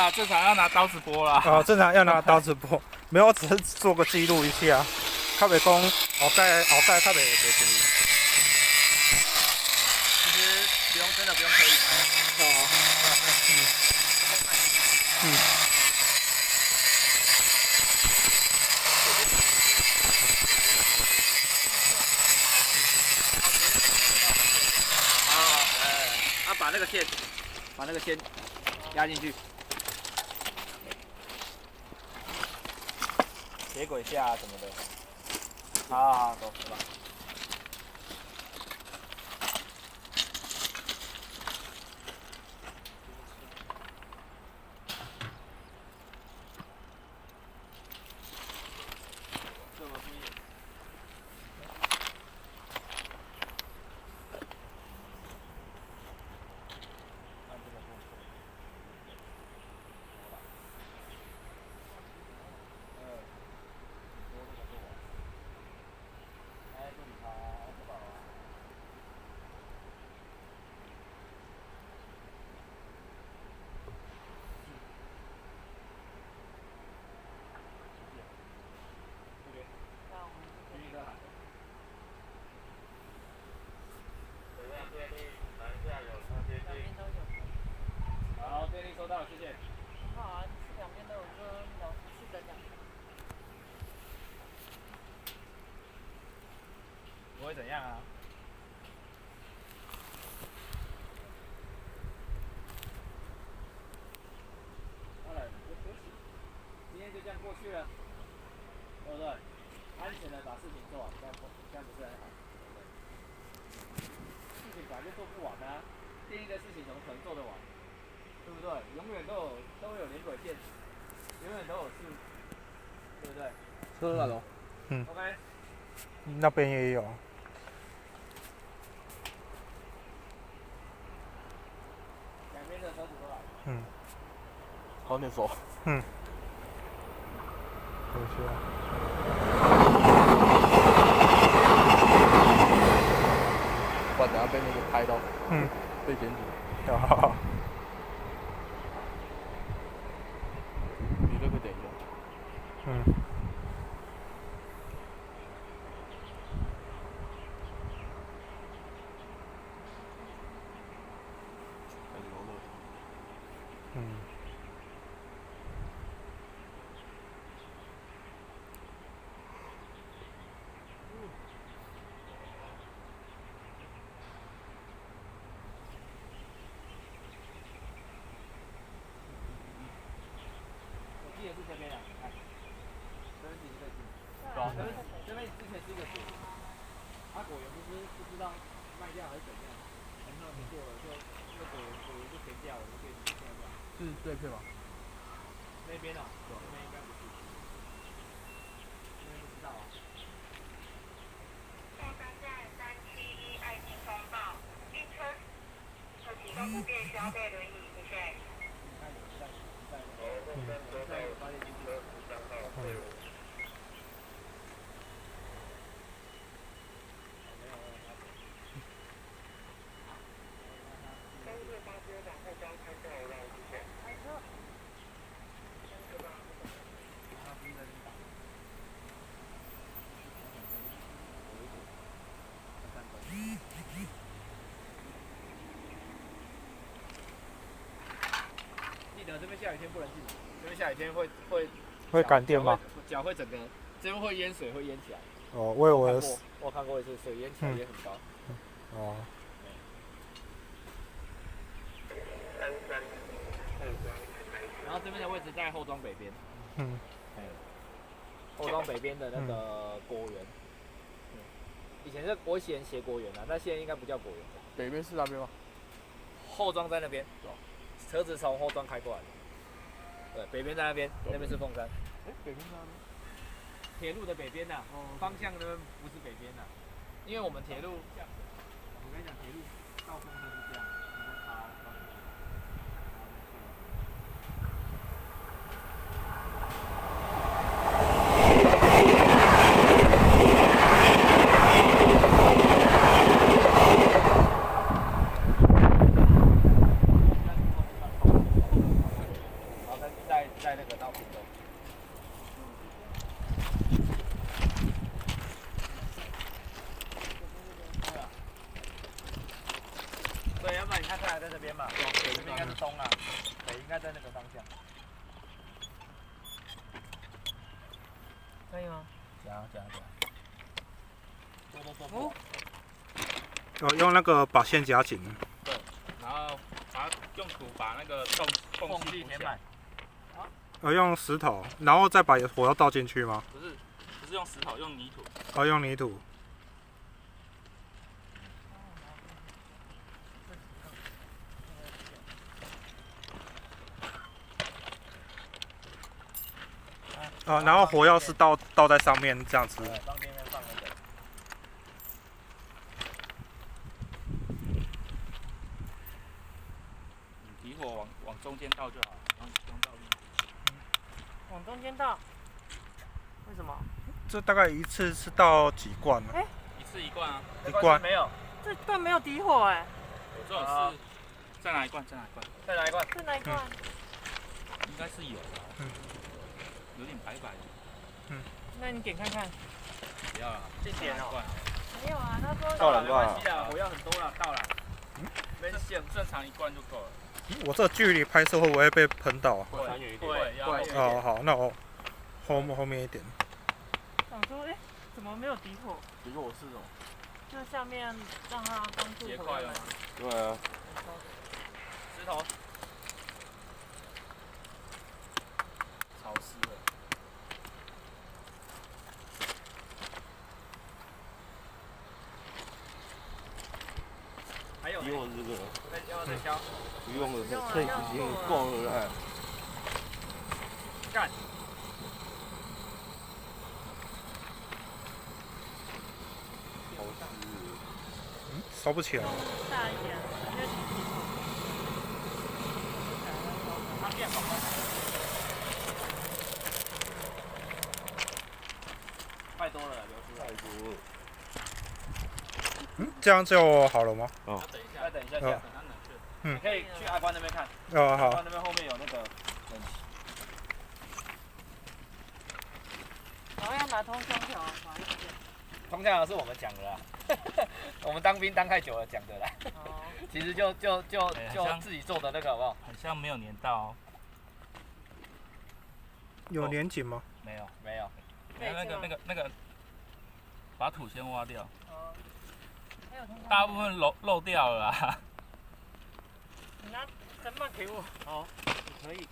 啦，正常要拿刀子剥啦。哦，正常要拿刀子剥，没有，只是做个记录一下，较袂讲后盖较袂注意。其实真的不用刻意拍。哦。把那个线压进去，铁轨下什么的。好，走吧。好，电力收到，谢谢。很好啊，两边都有个老式的这样。不会怎样啊？好了，休息。今天就这样过去了，对不对？安全的把事情做完，这样不是很好？事情本来就做不完啊，定义的事情怎么可能做得完？对不对？永远都有连轨线，永远都有事，对不对？车来了。OK。那边也有。两边的车子都来。好点手。有些。不然等下被那个拍到。被检举。好。你这个等一下。我记得是这边啊，看，这边其实最近。对啊。这边之前是一个果园，果园不知道卖掉还是怎样，很多人不做了，就那个果园就停掉了，就变成这样。是这片吗？那边啊，这边应该不是，这边不知道啊。下山站371爱心通报，一车有提供不便需要备轮椅，谢谢。记得这边下雨天不能进，这边下雨天会感电吗？脚会整个，这边会淹水，会淹起来。哦，我看过一次，水淹起来也很高。哦。然后这边的位置在后庄北边。后庄北边的那个果园。以前我写果园啊，但现在应该不叫果园。北边是那边吗？后庄在那边，车子从后庄开过来的。对，北边在那边，那边是凤山。北边在那边。铁路的北边呐，方向呢不是北边呐，因为我们铁路，我跟你讲，铁路到凤山是这样，你在爬。OK。在这边嘛，这边应该是东啊，北应该在那个方向。可以吗？行。哦，用那个把线夹紧。对，然后用土把那个缝隙填满。用石头，然后再把火药倒进去吗？不是用石头，用泥土。用泥土。然后火药是倒在上面这样子。当边面放那个。底火往中间倒就好了，不用倒力。往中间倒。为什么？这大概一次是倒几罐呢？一次一罐啊。一罐没有。这段没有底火哎。有这种是再拿一罐。再拿一罐。这哪一罐？应该是有的。有点白白的。那你点看看。不要了，这点哦。没有啊，他说。倒2罐没关系啦，火药很多了，倒了。正常一罐就够了。我这距离拍摄会不会被喷到啊？会，会。好，那我后面一点。想说，怎么没有底火？底火是什么？就是下面让它帮助结块了吗？对啊。石头。潮湿了。还有。底火是这个。要不要再敲？不用了，这已经够了。干。烧不起来。大一点，它变好了。太多了，流出来。太多了。这样就好了吗？再等一下下。你可以去阿关那边看。好。阿关那边后面有那个冷气。然后要拿通香条，拿一点。通香条是我们讲的啦，我们当兵当太久了讲的啦。其实就自己做的那个好不好？很像没有粘到哦。有粘紧吗？没有。那个，把土先挖掉。大部分漏掉了啦。你拿针棒给我。好，可以。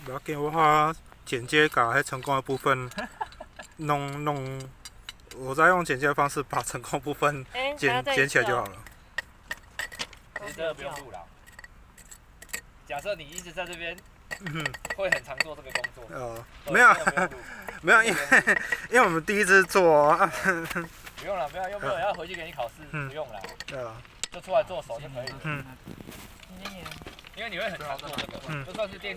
不要紧，我剪接把迄成功的部分弄，我再用剪接的方式把成功部分剪起来就好了。其实这个不用录了。假设你一直在这边，会很常做这个工作。没有，因为我们第一次做。不用了，不要，又没有要回去给你考试，不用了。对啊。就出来做手就可以了。因为你会很常做这个，就算是电。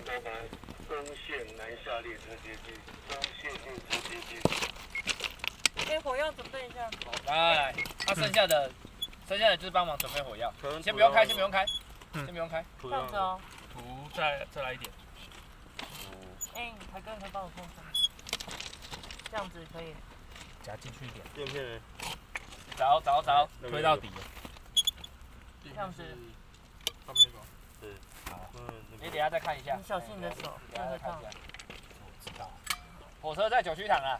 双线南下列车接近，双线列车接近。火药准备一下。来，那剩下的就是帮忙准备火药。先不用开。这样子哦。土再来一点。海哥，你可以帮我控制。这样子可以。夹进去一点。垫片呢？找，推到底。这样子。上面那个。对。好。你等下再看一下。你小心你的手，不要再烫。我知道。火车在九曲塘啊。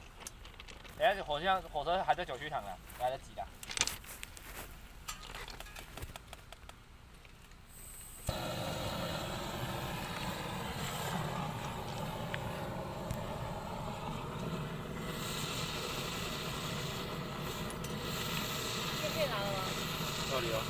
等下火车还在九曲塘啊，来得及的。电拿了吗？这里啊。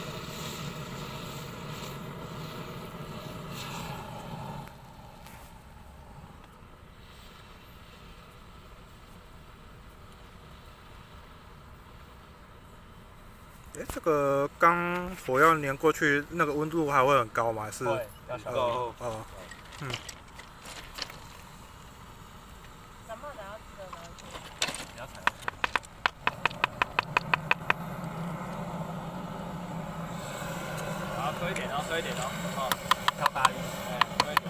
这个刚火药粘过去，那个温度还会很高吗？还是？会，要小心。咱们等下记得拿去。不要踩到线。好，推一点哦，跳大力。推一点。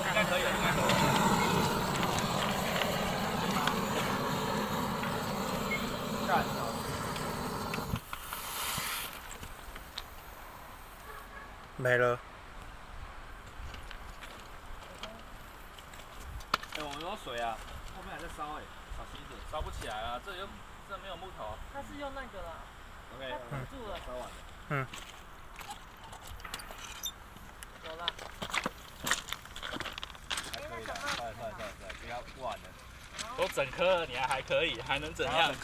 应该可以了。没了。哎，我们有水啊，后面还在烧哎，小心一点。烧不起来啊，这没有木头。它是用那个啦， OK， 它堵住了。烧完了。嗯。有啦。还可以的，快，不要不晚了。都整颗了，你还可以，还能怎样？